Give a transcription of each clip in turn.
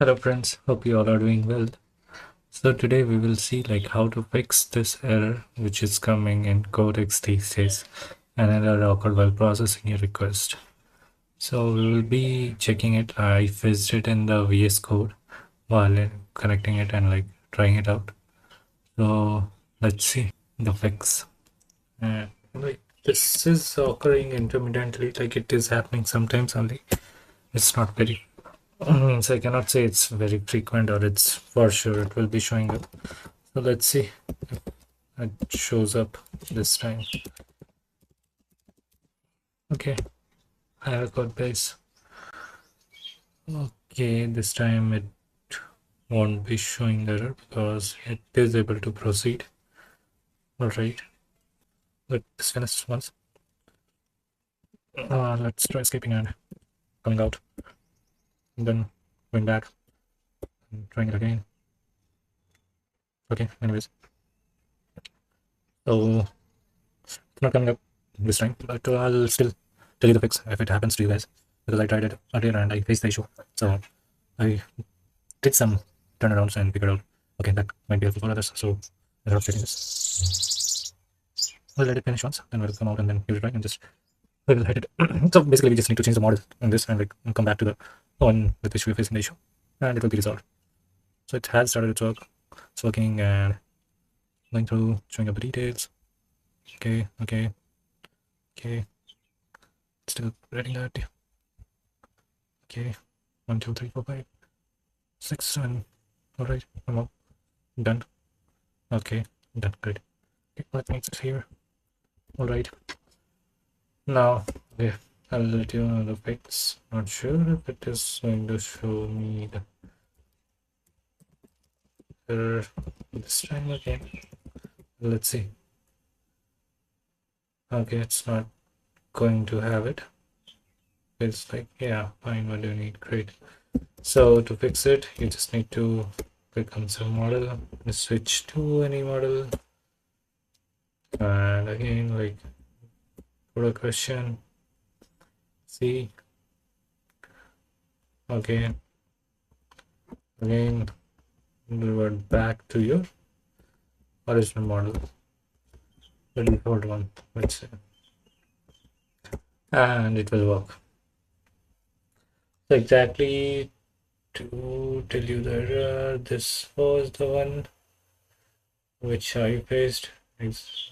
Hello friends, hope you all are doing well. So today we will see how to fix this error which is coming in Codex these days, an error occurred while processing a request. So we will be checking it. I fixed it in the VS Code while connecting it and trying it out. So let's see the fix. And this is occurring intermittently, like it is happening sometimes only. It's not very so I cannot say it's very frequent or it's for sure it will be showing up. So let's see if it shows up this time. Okay, I have a code base. Okay, this time it won't be showing the error because it is able to proceed. Alright, let's finish once. Let's try escaping and coming out, and then going back and trying it again. Okay, anyways. So it's not coming up this time, but I'll still tell you the fix if it happens to you guys, because I tried it earlier and I faced the issue. So I did some turnarounds and figured out, okay, that might be helpful for others. So instead of checking this, we'll let it finish once, then we'll come out and then give it a try and just we will hit it. So basically we just need to change the model in this and come back to the one with which we're facing the issue and it will be resolved. So it has started its work. It's working and going through, showing up the details. Okay, still reading that. Okay, 1 2 3 4 5 6 7. All right, I'm all done. Okay, done. Good. Okay, let me exit here. All right, now yeah, I'll let you know the fix. Not sure if it is going to show me the error this time again. Let's see. Okay, it's not going to have it. It's like, yeah, fine, what do you need? Great. So to fix it, you just need to click on some model, switch to any model, and again, put a question, see, okay, again, revert back to your original model, the default one, let's say, and it will work. So exactly to tell you the error, this was the one which I faced. It's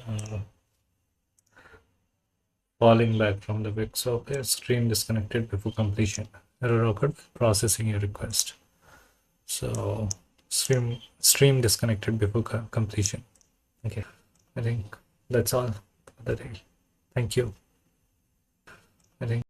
falling back from the WebSocket, stream disconnected before completion. Error occurred processing your request. So stream disconnected before completion. Okay, I think that's all for the day. Thank you. I think